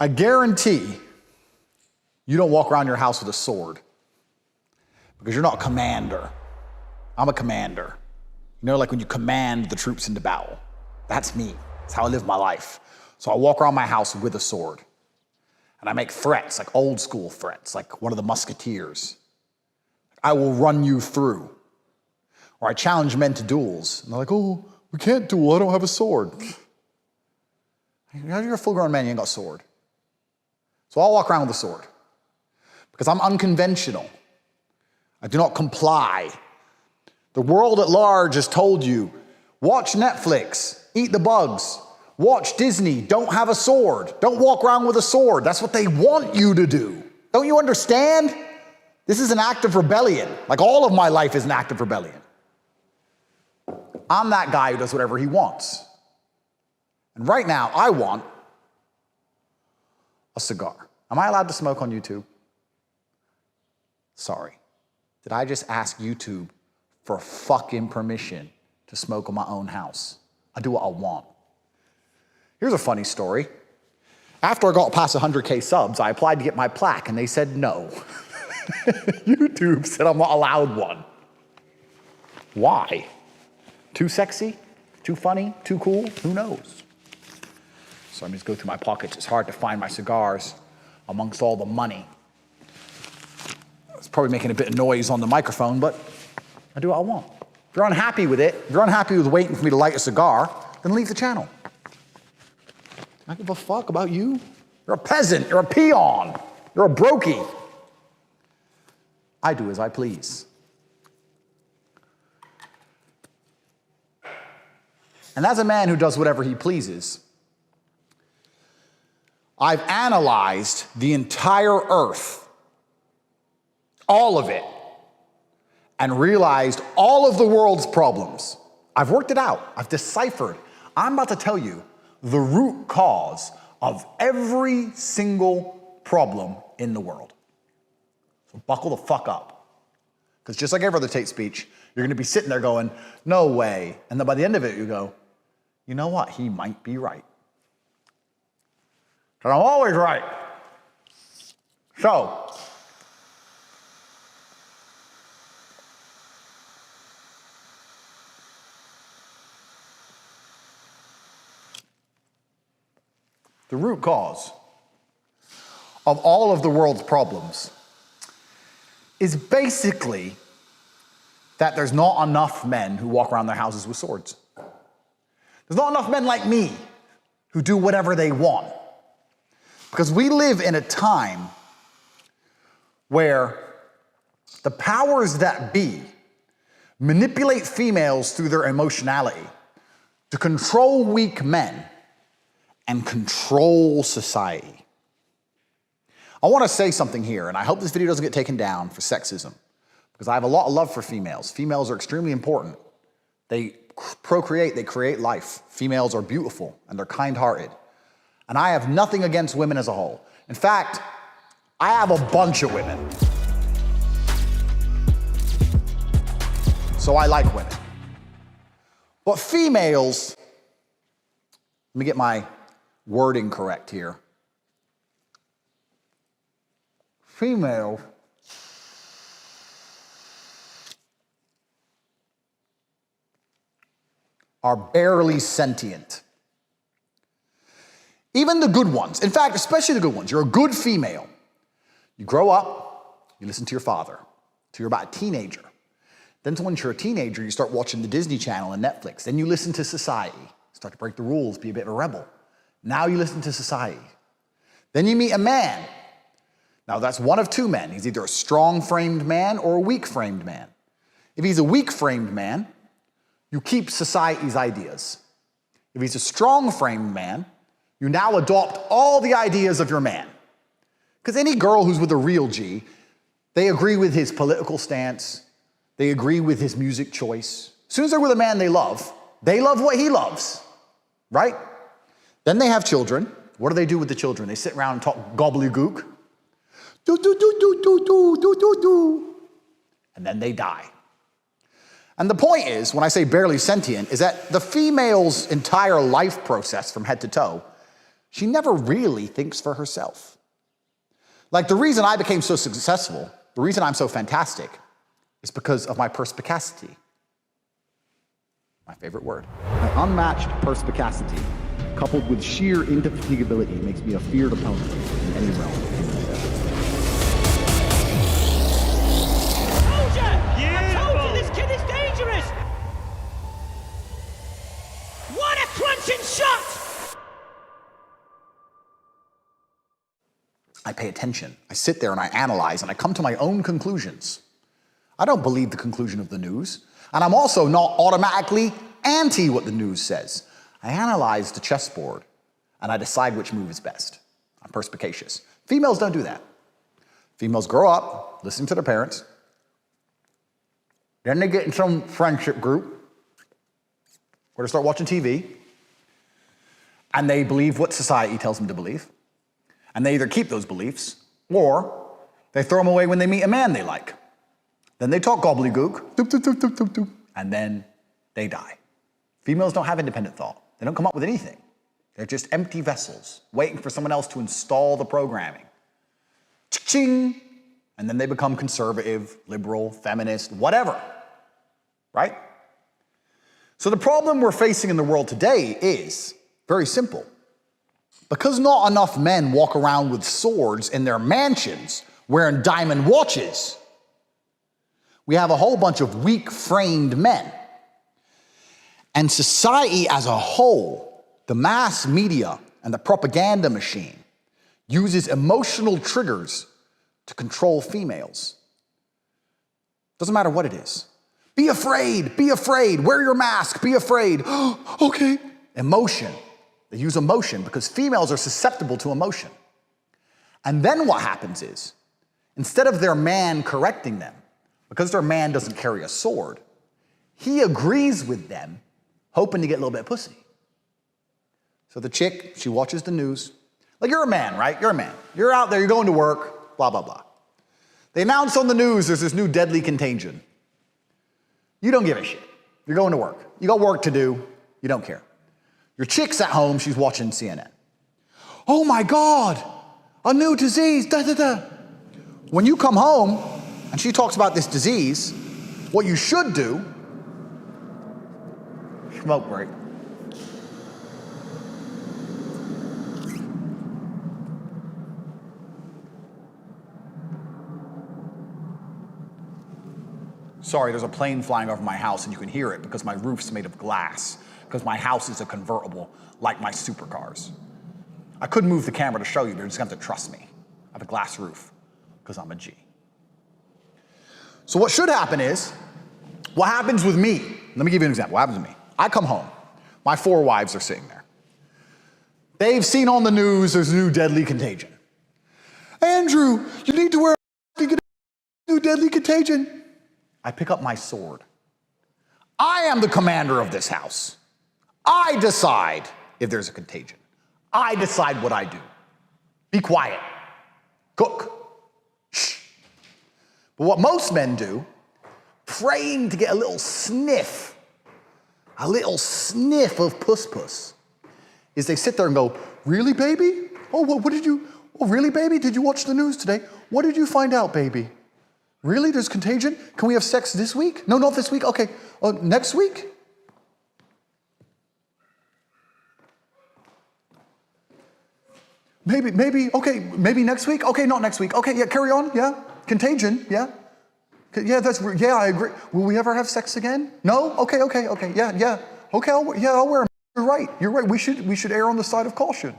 I guarantee you don't walk around your house with a sword because you're not a commander. I'm a commander. You know, like when you command the troops into battle. That's me. That's how I live my life. So I walk around my house with a sword. And I make threats, like old school threats, like one of the musketeers. I will run you through. Or I challenge men to duels. And they're like, oh, we can't duel, I don't have a sword. You're a full-grown man, you ain't got a sword. So I'll walk around with a sword. Because I'm unconventional. I do not comply. The world at large has told you, watch Netflix, eat the bugs, watch Disney, don't have a sword, don't walk around with a sword. That's what they want you to do. Don't you understand? This is an act of rebellion. Like all of my life is an act of rebellion. I'm that guy who does whatever he wants. And right now, I want a cigar. Am I allowed to smoke on YouTube? Sorry. Did I just ask YouTube for fucking permission to smoke in my own house? I do what I want. Here's a funny story. After I got past 100K subs, I applied to get my plaque, and they said no. YouTube said I'm not allowed one. Why? Too sexy? Too funny? Too cool? Who knows? So I'm just go through my pockets. It's hard to find my cigars amongst all the money. It's probably making a bit of noise on the microphone, but I do what I want. If you're unhappy with it, if you're unhappy with waiting for me to light a cigar, then leave the channel. I don't give a fuck about you. You're a peasant. You're a peon. You're a brokey. I do as I please. And as a man who does whatever he pleases, I've analyzed the entire earth, all of it, and realized all of the world's problems. I've worked it out. I've deciphered. I'm about to tell you the root cause of every single problem in the world. So buckle the fuck up. Because just like every other Tate speech, you're going to be sitting there going, no way. And then by the end of it, you go, you know what? He might be right. Because I'm always right. So, the root cause of all of the world's problems is basically that there's not enough men who walk around their houses with swords. There's not enough men like me who do whatever they want. Because we live in a time where the powers that be manipulate females through their emotionality to control weak men and control society. I want to say something here, and I hope this video doesn't get taken down for sexism, because I have a lot of love for females. Females are extremely important. They procreate, they create life. Females are beautiful, and they're kind-hearted. And I have nothing against women as a whole. In fact, I have a bunch of women. So I like women. But females, let me get my wording correct here. Females are barely sentient. Even the good ones. In fact, especially the good ones. You're a good female. You grow up, you listen to your father, till you're about a teenager. Then once you're a teenager, you start watching the Disney Channel and Netflix. Then you listen to society. Start to break the rules, be a bit of a rebel. Now you listen to society. Then you meet a man. Now that's one of two men. He's either a strong-framed man or a weak-framed man. If he's a weak-framed man, you keep society's ideas. If he's a strong-framed man, you now adopt all the ideas of your man. Because any girl who's with a real G, they agree with his political stance, they agree with his music choice. As soon as they're with a man they love what he loves, right? Then they have children. What do they do with the children? They sit around and talk gobbledygook. Do, do, do, do, do, do, do, do, do. And then they die. And the point is, when I say barely sentient, is that the female's entire life process from head to toe She never really thinks for herself. Like the reason I became so successful, the reason I'm so fantastic, is because of my perspicacity. My favorite word. My unmatched perspicacity, coupled with sheer indefatigability, makes me a feared opponent in any realm. I told you this kid is dangerous! What a crunching shot! I pay attention. I sit there and I analyze and I come to my own conclusions. I don't believe the conclusion of the news. And I'm also not automatically anti what the news says. I analyze the chessboard and I decide which move is best. I'm perspicacious. Females don't do that. Females grow up listening to their parents. Then they get in some friendship group where they start watching TV and they believe what society tells them to believe. And they either keep those beliefs or they throw them away when they meet a man they like. Then they talk gobbledygook, doop, doop, doop, doop, doop, doop, and then they die. Females don't have independent thought. They don't come up with anything. They're just empty vessels waiting for someone else to install the programming. Ching! And then they become conservative, liberal, feminist, whatever, right? So the problem we're facing in the world today is very simple. Because not enough men walk around with swords in their mansions wearing diamond watches, we have a whole bunch of weak-framed men. And society as a whole, the mass media and the propaganda machine, uses emotional triggers to control females. Doesn't matter what it is. Be afraid, wear your mask, be afraid. Okay. Emotion. They use emotion because females are susceptible to emotion. And then what happens is, instead of their man correcting them, because their man doesn't carry a sword, he agrees with them, hoping to get a little bit of pussy. So the chick, she watches the news. Like, you're a man, right? You're a man. You're out there, you're going to work, blah, blah, blah. They announce on the news there's this new deadly contagion. You don't give a shit. You're going to work. You got work to do. You don't care. Your chick's at home, she's watching CNN. Oh my God, a new disease, da, da, da. When you come home and she talks about this disease, what you should do, smoke break. Sorry, there's a plane flying over my house and you can hear it because my roof's made of glass, because my house is a convertible like my supercars. I couldn't move the camera to show you, but you're just gonna have to trust me. I have a glass roof because I'm a G. So what should happen is, what happens with me, let me give you an example, what happens with me? I come home, my 4 wives are sitting there. They've seen on the news there's a new deadly contagion. Andrew, you need to wear a mask to get a new deadly contagion. I pick up my sword. I am the commander of this house. I decide if there's a contagion. I decide what I do. Be quiet. Cook. Shh. But what most men do, praying to get a little sniff of puss-puss, is they sit there and go, really, baby? Oh, what did you, oh, really, baby? Did you watch the news today? What did you find out, baby? Really, there's contagion? Can we have sex this week? No, not this week, okay. Next week? Maybe, okay, maybe next week? Okay, not next week. Okay, yeah, carry on, yeah. Contagion, yeah. Yeah, yeah, I agree. Will we ever have sex again? No? Okay, yeah. Okay, I'll wear a mask. You're right. We should err on the side of caution.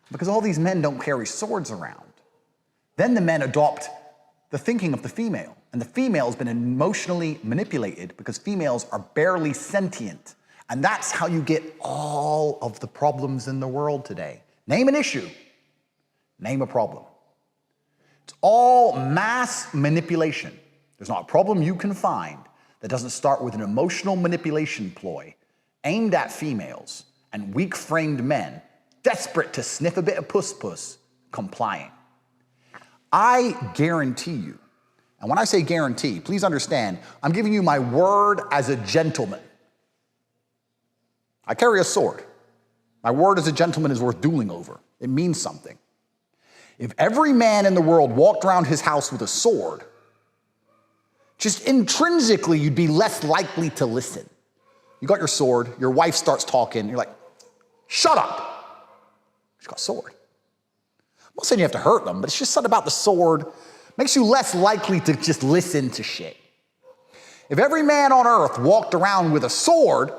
Because all these men don't carry swords around. Then the men adopt the thinking of the female. And the female has been emotionally manipulated because females are barely sentient. And that's how you get all of the problems in the world today. Name an issue, name a problem. It's all mass manipulation. There's not a problem you can find that doesn't start with an emotional manipulation ploy aimed at females and weak-framed men desperate to sniff a bit of puss-puss complying. I guarantee you, and when I say guarantee, please understand, I'm giving you my word as a gentleman. I carry a sword. My word as a gentleman is worth dueling over. It means something. If every man in the world walked around his house with a sword, just intrinsically, you'd be less likely to listen. You got your sword, your wife starts talking, you're like, shut up. She's got a sword. I'm not saying you have to hurt them, but it's just something about the sword makes you less likely to just listen to shit. If every man on earth walked around with a sword,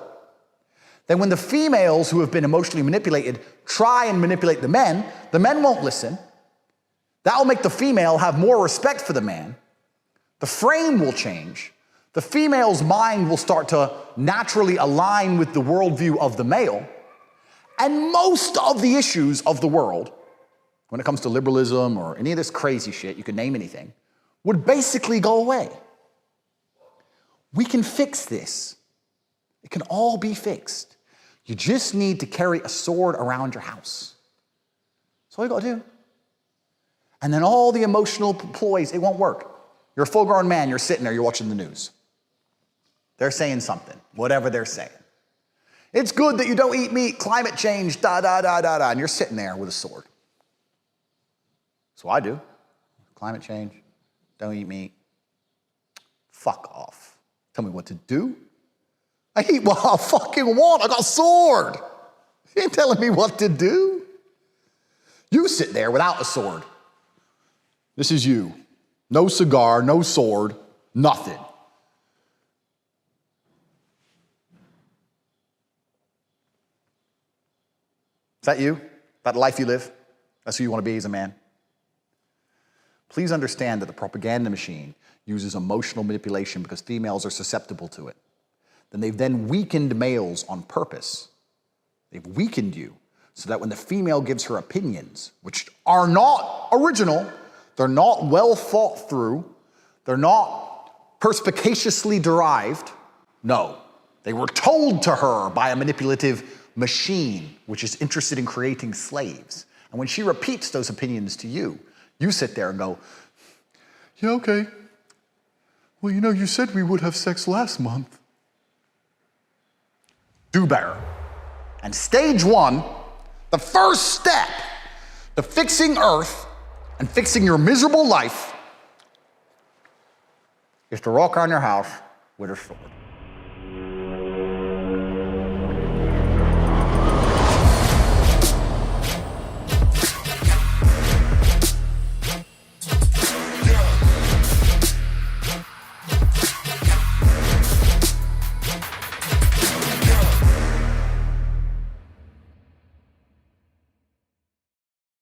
then when the females who have been emotionally manipulated try and manipulate the men won't listen. That will make the female have more respect for the man. The frame will change. The female's mind will start to naturally align with the worldview of the male. And most of the issues of the world, when it comes to liberalism or any of this crazy shit, you can name anything, would basically go away. We can fix this. It can all be fixed. You just need to carry a sword around your house. That's all you gotta do. And then all the emotional ploys, it won't work. You're a full-grown man, you're sitting there, you're watching the news. They're saying something, whatever they're saying. It's good that you don't eat meat, climate change, and you're sitting there with a sword. So I do. Climate change, don't eat meat. Fuck off. Tell me what to do. I eat what I fucking want. I got a sword. You ain't telling me what to do. You sit there without a sword. This is you. No cigar, no sword, nothing. Is that you? That life you live? That's who you want to be as a man? Please understand that the propaganda machine uses emotional manipulation because females are susceptible to it. Then they've then weakened males on purpose. They've weakened you so that when the female gives her opinions, which are not original, they're not well thought through, they're not perspicaciously derived. No, they were told to her by a manipulative machine, which is interested in creating slaves. And when she repeats those opinions to you, you sit there and go, yeah, okay. Well, you know, you said we would have sex last month. Do better. And stage one, the first step to fixing Earth and fixing your miserable life is to walk around your house with a sword.